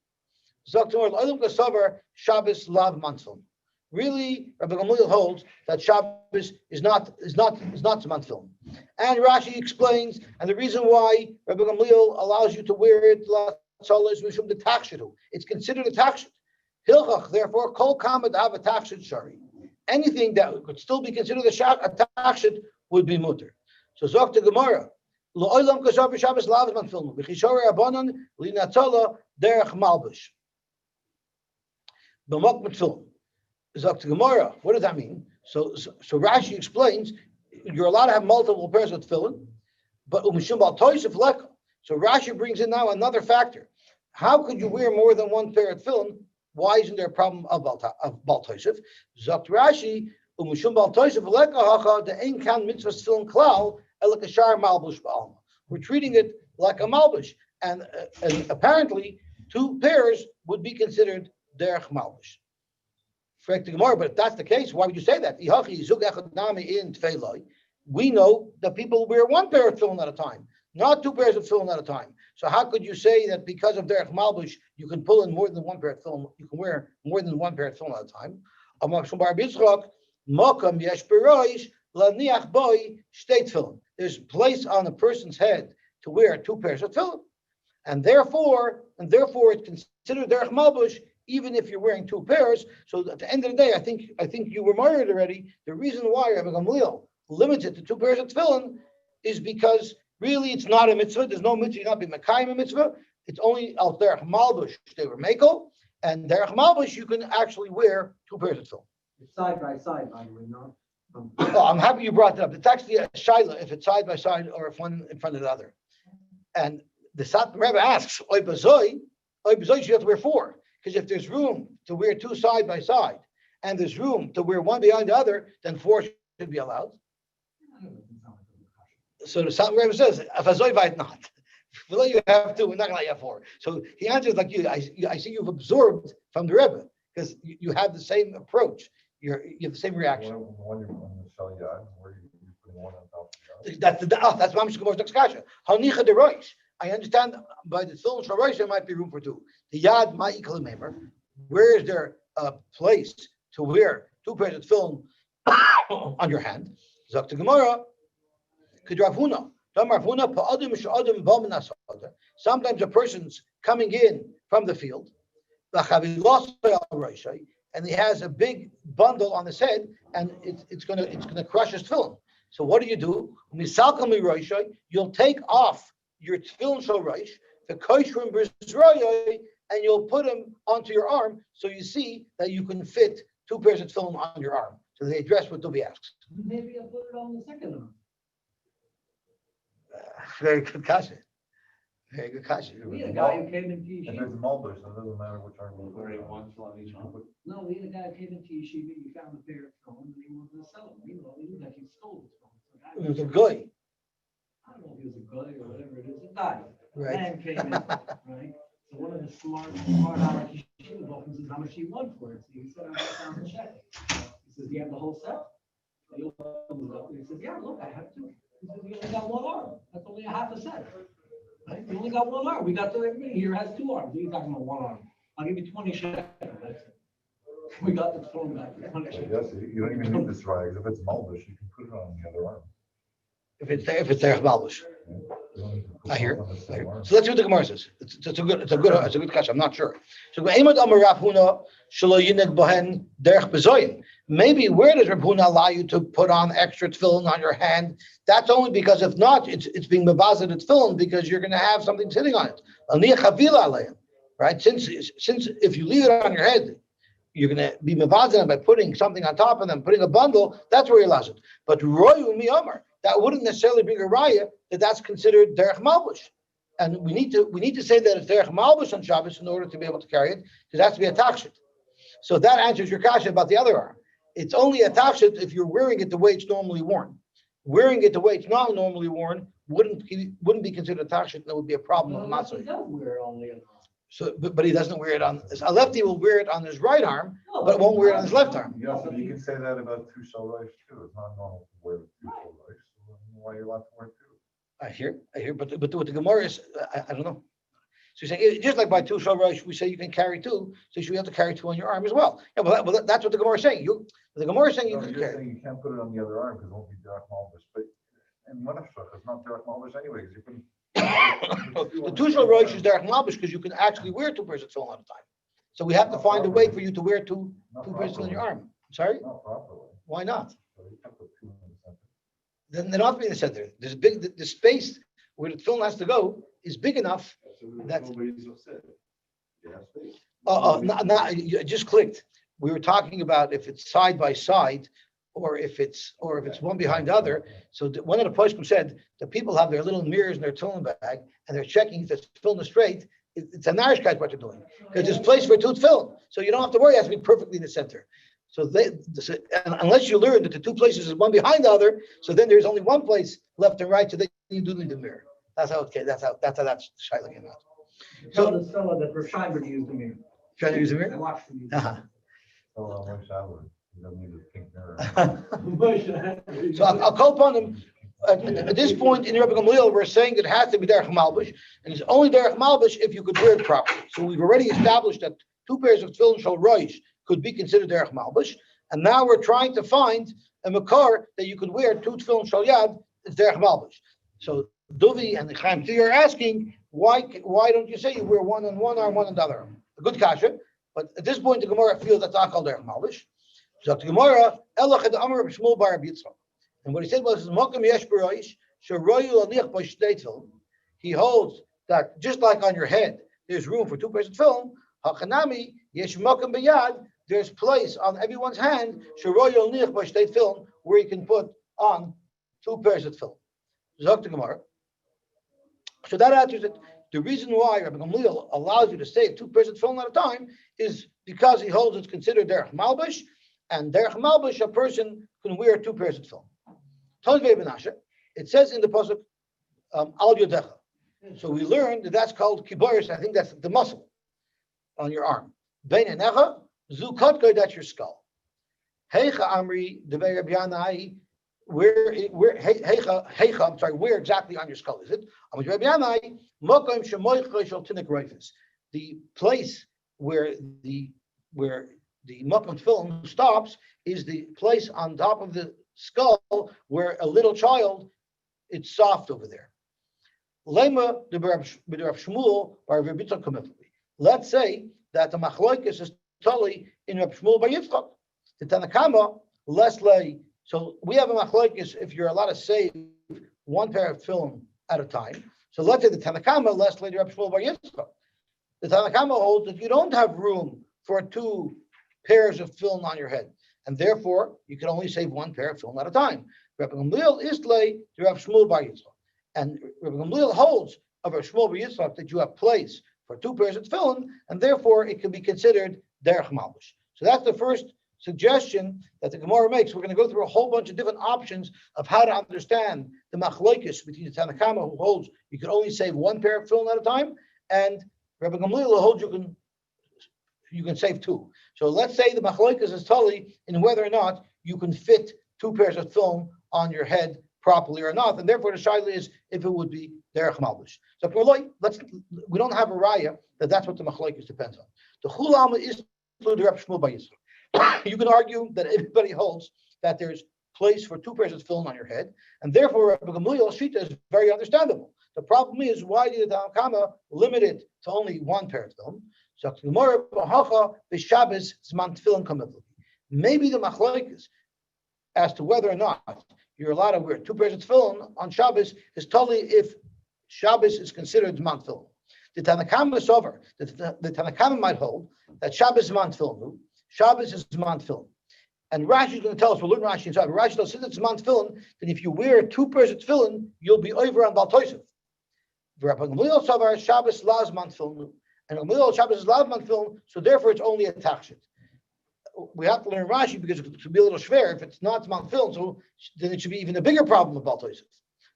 Shabbos lav mantzon. Really, Rabbi Gamliel holds that Shabbos is not Zman Tefillin. And Rashi explains, and the reason why Rabbi Gamliel allows you to wear it is mishum the takshidu. It's considered a takshid. Hilchach, therefore, kol kamad have a takshid shari. Anything that could still be considered a takshid would be mutter. So Zok to Gemara, Lo'olam kashav Shabbos lav Zman Tefillin. V'chishore abanon linatzola derech malbush. B'mok mitzvah. Zok to Gemara. What does that mean? So Rashi explains you're allowed to have multiple pairs of tefillin, but umishum bal toisef leka. So Rashi brings in now another factor. How could you wear more than one pair of tefillin? Why isn't there a problem of bal toisef? Zok Rashi umishum bal toisef leka hacha the ein kan mitzvah tefillin klal elikashar malbush ba'alma. We're treating it like a malbush, and apparently 2 pairs would be considered derech malbush. But if that's the case, why would you say that? We know that people wear 1 pair of tefillin at a time, not 2 pairs of tefillin at a time. So how could you say that because of derech malbush, you can pull in more than 1 pair of tefillin, you can wear more than 1 pair of tefillin at a time? There's place on a person's head to wear 2 pairs of tefillin, and therefore it's considered derech malbush even if you're wearing 2 pairs. So at the end of the day, I think you were married already. The reason why Rabbi Gamliel limits it to 2 pairs of tefillin is because really it's not a mitzvah. There's no mitzvah, you're not being mekayim a mitzvah. It's only al derech malbush they were mekel, and derech malbush you can actually wear 2 pairs of tefillin. It's side by side, by the way, not. Oh, I'm happy you brought that up. It's actually a shaila if it's side by side or if one in front of the other. And the Rebbe asks, oy bazoi, you have to wear 4. Because if there's room to wear 2 side by side, and there's room to wear one behind the other, then 4 should be allowed. So the Satan Rebbe says, "If azoivite not, you have 2. We're not going to let you have 4." So he answers like you. I see you've absorbed from the Rebbe. because you have the same approach. You have the same reaction. When you're on the shell yad, where you putting one on top of the other. That's Mamish Gemara's next kasha. Hanicha de Roish. I understand by the Tefillin Shel Roish there might be room for two. The Yad Ma'ikal Memer. Where is there a place to wear two pairs of tefillin on your hand? Zakta Gemara. Could Rav Huna? Sometimes a person's coming in from the field, and he has a big bundle on his head, and it's gonna crush his tefillin. So what do? You'll take off your tefillin shel rosh, the koshrim b'zroyoi, and you'll put them onto your arm, so you see that you can fit two pairs of tefillin on your arm. So they address what Dubi asks. Maybe I'll put it on the second arm. Very good kasha. Very good kasha. We had a guy who came into If yeshiva. it's multiple, so it doesn't matter which arm you Wearing put it on. one on each arm. No, we had a guy who came into yeshiva, he found a pair of phones, and he wanted to sell them. Meanwhile, he knew that he stole his phone. So It was a guy, guy, I don't know if he was a guy or whatever it is, a guy. right? Man came in, right? So one of the smart aleck yeshiva bochums says, how much do you want for it? So he said, $100,000 check. He says, do you have the whole set? He opens it up, and he says, yeah, look, I have two. He says, you only got one arm. That's only a half a set. Right? You only got one arm. We got everybody here has two arms. You're talking about one arm. I'll give you 20 shekels. That's it. We got the phone back for 20 shekels. Yes, you don't even need this rag. If it's malbush, you can put it on the other arm. If it's there, Malbush. You don't need to put I hear. both on the same arm. So let's see what the Gemara says. It's a good question. I'm not sure. So Eimad Amar Rav Huna Shelo Yineg Bohen Derech Bezoyin. Maybe where does Rav Huna allow you to put on extra tefillin on your hand? That's only because if not, it's being mebazed at tefillin because you're going to have something sitting on it. Aliyah Chavila Aleim. Right? Since if you leave it on your head, you're going to be mebazed by putting something on top of them, putting a bundle. That's where he allows it. But Royu Mi Amar. That wouldn't necessarily bring a raya that's considered derech malbush, and we need to say that it's derech malbush on Shabbos in order to be able to carry it, because it has to be a takshit. So that answers your kasha about the other arm. It's only a takshit if you're wearing it the way it's normally worn. Wearing it the way it's not normally worn wouldn't be considered a takshit, and it would be a problem of He matzah. does wear it on the other arm. So, but he doesn't wear it on. A lefty will wear it on his right arm, but won't wear it on his left arm. Yes, but you can say that about two shell rice too. It's not normal to wear two shell rice. So why you're allowed to wear two? I hear, but what the Gemara is, I don't know. So you're saying, just like by two shavash, we say you can carry two, so you should be able to carry two on your arm as well. Yeah, well, that's what the Gemara is saying. The Gemara is saying you No, can you're carry. saying you can't put it on the other arm because it won't be derech malbush. But in one it's not derech malbush anyway because you can. The two shavash is derech malbish because you can actually wear two pairs of tefillin at a time. So we have to find a way for you to wear two pairs on your arm. Sorry, Not properly. why not? So you can't put two in the center. Then they don't have to be in the center. There's the space where the tefillin has to go is big enough. That's- Nobody's upset. You have space. I just clicked. We were talking about if it's side by side, or if it's one behind the other. So one of the poskim said the people have their little mirrors in their tefillin bag, and they're checking if the tefillin is straight. It's a narishkeit what they're doing because there's place for two tefillin, so you don't have to worry. It has to be perfectly in the center. So unless you learn that the two places is one behind the other, so then there's only one place left and right. So then you do need the mirror. That's how that's shiling him out. So the fellow that Rashaimer used the mirror. Trying to use a I mirror. watched him. use Uh-huh. So wish I would. You don't need a pink mirror. it. So I'll call upon him. At this point in Rebbe Gamliel, we're saying that it has to be derech malbush, and it's only derech malbush if you could wear it properly. So we've already established that two pairs of tefillin shel roish could be considered derech malbush, and now we're trying to find a makar that you could wear two tefillin shel yad. It's derech malbush. So Duvi and the Chaim Tzvi are asking why don't you say you wear one on one arm, one on the other arm? A good kasha, but at this point the Gemara feels that's not called derech malbush. So the Gemara Elach ad Amar Shmuel bar Yitzchak. And what he said was, he holds that just like on your head, there's room for two pairs of tefillin. Hachanami yesh makom b'yad. There's place on everyone's hand where you can put on two pairs of tefillin. Zok the Gemara. So that answers it. The reason why Rabbi Gamliel allows you to save two pairs of tefillin at a time is because he holds it's considered derech malbush, and derech malbush a person can wear two pairs of tefillin. It says in the pasuk al yodecha. So we learned that that's called kiboris. I think that's the muscle on your arm. Bein enecha Zukotko, that's your skull. Heicha Amri, the Rabbi Yanai, where exactly on your skull is it? The place where the Makom film stops is the place on top of the skull where a little child, it's soft over there. Let's say that the Machloikis is totally in Reb Shmuel Bar Yitzchak. The Tanakama, less lay. So we have a Machloikis if you're allowed to save one pair of film at a time. So let's say the Tanakama, less lay Reb Shmuel Bar Yitzchak. The Tanakama holds that you don't have room for 2 pairs of film on your head, and therefore you can only save one pair of film at a time. Rabbi Gamliel is lay to Reb Shmuel Bar Yitzchak. And Rabbi Gamliel holds of Reb Shmuel Bar Yitzchak that you have place for 2 pairs of tefillin, and therefore it can be considered derech malbush. So that's the first suggestion that the Gemara makes. We're going to go through a whole bunch of different options of how to understand the machlokes between the Tanakama, who holds you can only save one pair of tefillin at a time, and Rabbi Gamliel who holds you can save 2. So let's say the machlokes is totally in whether or not you can fit 2 pairs of tefillin on your head properly or not, and therefore the shaila is if it would be derech malbush. So we don't have a raya that's what the machlokes depends on. The chulama is the Reb Shmuel Bar Yitzchak. You can argue that everybody holds that there's place for 2 pairs of tefillin on your head, and therefore Rabbi Gamliel's shita is very understandable. The problem is, why did the Tanakama limit it to only 1 pair of tefillin? So maybe the machlokes as to whether or not you're allowed to wear 2 pairs of tefillin on Shabbos is totally if Shabbos is considered Zman Tefillin. The Tanakama is over. The Tanakama might hold that Shabbos is Zman Tefillin. Shabbos is Zman Tefillin. And Rashi is going to tell us, we'll learn Rashi inside. Rashi tells us, since it's Zman Tefillin, then if you wear 2 pairs of tefillin, you'll be over on Bal Tosef. Rabbi Gamliel Savar, Shabbos la Zman Tefillin. And Gamliel Shabbos is la Zman Tefillin, so therefore it's only a takshit. We have to learn Rashi because it should be a little schwer. If it's not Zman Tefillin, so then it should be even a bigger problem of Bal Tosef.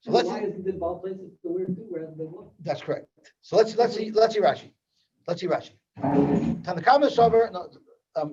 So why isn't it Bal Tosef to wear 2 rather than 1? That's correct. So let's see Rashi. Let's see Rashi. Tanakama Savar,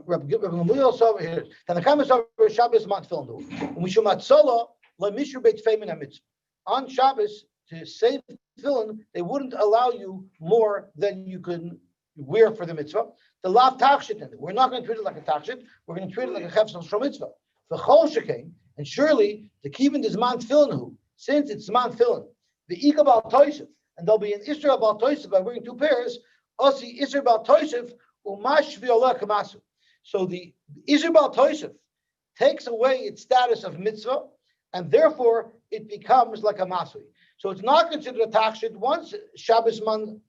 Rabbi Gamliel Savar here. Tanakama Savar Shabbos Zman Tefillin. Umishumat Sola leMishur Beit Feimin HaMitzvah. On Shabbos to save tefillin, they wouldn't allow you more than you can wear for the mitzvah. The lav tachshit in it. We're not going to treat it like a tachshit. We're going to treat it like a chefs shel mitzvah. The chol shekain, and surely the kivin is man tefillin who, since it's man tefillin, the ika bal toisef, and there'll be an Israel bal toisef by wearing 2 pairs. Osi Israel bal toisef umash v'olah kamasu. So the Israel bal toisef takes away its status of mitzvah, and therefore it becomes like a masui. So it's not considered a takshit once Shabbos is man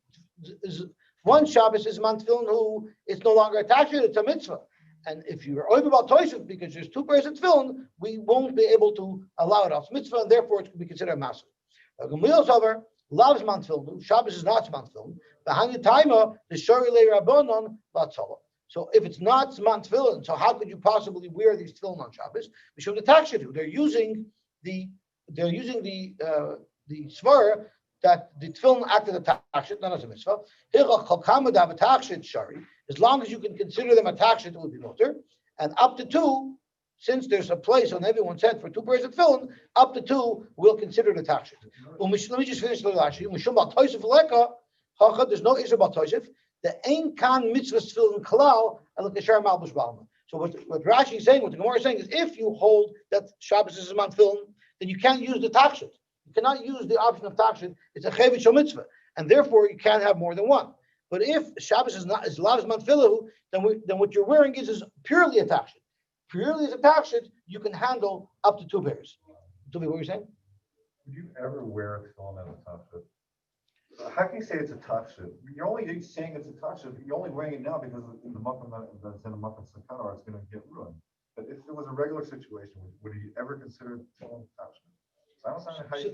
tefillin who it's no longer a takshit, it's a mitzvah. And if you're over about toisef because there's 2 pairs of tefillin, we won't be able to allow it as mitzvah, and therefore it can be considered a masui. Gamliel's over loves man tefillin. Shabbos is not man tefillin. Behind the timer, the shori le rabbonon batzola. So if it's not man tefillin, so how could you possibly wear these tefillin on Shabbos? We show the takshit. They're using the svara that the tefillin act as a takshit, not as a mitzvah. As long as you can consider them a takshit, it would be mutter. And up to 2, since there's a place on everyone's head for 2 pairs of tefillin, up to 2 we'll consider the takshit. Let me just finish the Rashi. There's no issue about toisef. The ein kan mitzvah tefillin kalal and the kasher malbush balma. So what Rashi is saying, what the Gemara is saying is, if you hold that Shabbos is a man tefillin, then you can't use the takshit. You cannot use the option of takshit. It's a chevit shel mitzvah, and therefore you can't have more than 1. But if Shabbos is lav man tefillah, then what you're wearing is purely a takshit. Purely as a takshit, you can handle up to 2 pairs. What were you saying? Would you ever wear a tefillin as a takshit? How can you say it's a takshit? You're only saying it's a takshit. You're only wearing it now because in the makom that's in the makom sakana, it's going to get ruined. But if it was a regular situation, would you ever consider tefillin takshit?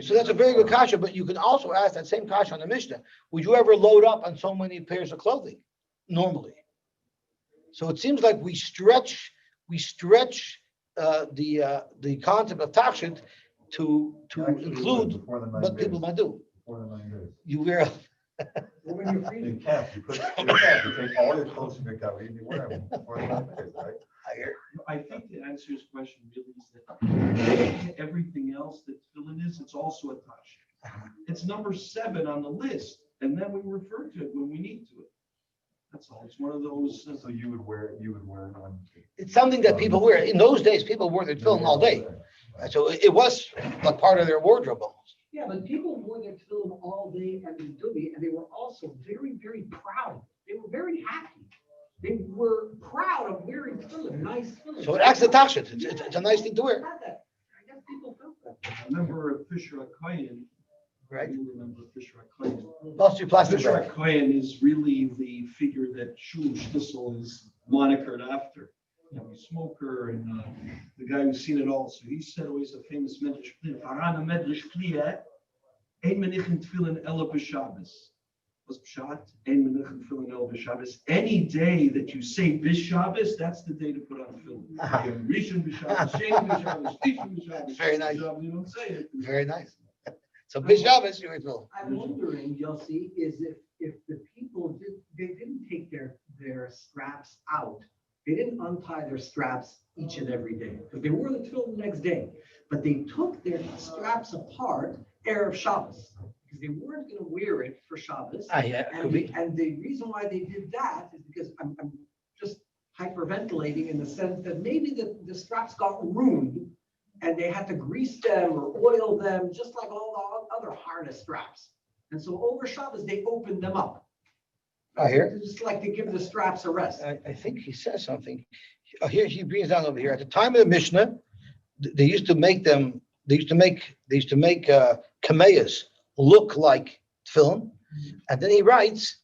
So that's a very good kasha, but you can also ask that same kasha on the Mishnah. Would you ever load up on so many pairs of clothing normally? So it seems like we stretch the concept of takshit to include what people might do. Before the 9 days. You wear Or when you're You freezing. can't, you take all your clothes from your cover, you wear them for 45 minutes, right? I hear. I think to answer his question really is that everything else that tefillin is, it's also a touch. It's number 7 on the list, and then we refer to it when we need to it. That's all. It's one of those. So you would wear it when. It's something that people wear. In those days, people wore their tefillin all day. So it was a part of their wardrobe almost. Yeah, but people wore their tefillin all day and they do, and they were also very, very proud. They were very happy. They were proud of wearing tefillin, nice tefillin. So it acts as a tachshit. It's a nice thing to wear, I guess people felt that. I remember Fisher HaKohen. right? You remember Fisher HaKohen. Plus your plastic Fisher bag. HaKohen is really the figure that Shul Shtisel is monikered after. You know, the smoker and the guy who's seen it all. So he said always a famous medrash kliya. Faran medrash kliya, ein menichin tefillin ela b'Shabbos. What's pshat? Ein menichin tefillin ela b'Shabbos. Any day that you say b'Shabbos, that's the day to put on tefillin. Uh-huh. You have Rishon b'Shabbos, Sheni b'Shabbos, Rishon b'Shabbos. Very nice. B'Shabbos, you don't say it. Very nice. So Bishabbos, you wear tefillin. I'm wondering, Yossi, is if the people they didn't take their straps out. They didn't untie their straps each and every day, because they wore the tefillin the next day. But they took their straps apart Erev Shabbos, because they weren't going to wear it for Shabbos. Yeah, could be. And the reason why they did that is because I'm just hyperventilating in the sense that maybe the straps got ruined and they had to grease them or oil them, just like all the other harness straps. And so over Shabbos, they opened them up. I hear. Just like to give the straps a rest. I think he says something. Here he brings down over here. At the time of the Mishnah, they used to make them. They used to make kameas look like tefillin, and then he writes.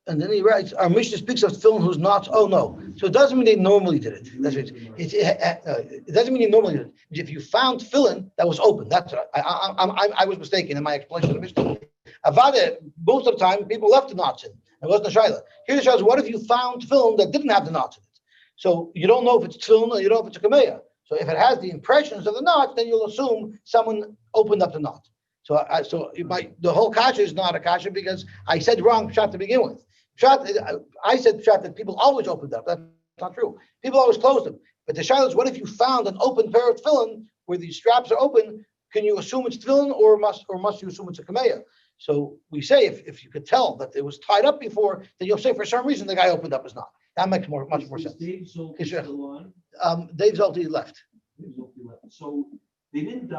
Our Mishnah speaks of tefillin who's not. Oh no! So it doesn't mean they normally did it. That's it. It doesn't mean they normally did it. If you found tefillin that was open, that's what I was mistaken in my explanation of the Mishnah. Avada, most of the time, people left the knots in. It wasn't a shaila. Here the shaila is, what if you found tefillin that didn't have the knots in it? So you don't know if it's tefillin or you don't know if it's a kameya. So if it has the impressions of the knots, then you'll assume someone opened up the knot. So the whole kasha is not a kasha because I said wrong pshat to begin with. I said pshat that people always opened up. That's not true. People always closed them. But the shaila is, what if you found an open pair of tefillin where these straps are open? Can you assume it's tefillin or must you assume it's a kameya? So we say if you could tell that it was tied up before, then you'll say for some reason the guy opened up his knot. That makes much more sense. Dave Zolke Yes, sir. still on? Dave Zolty left. Dave Zolke left. So they didn't die.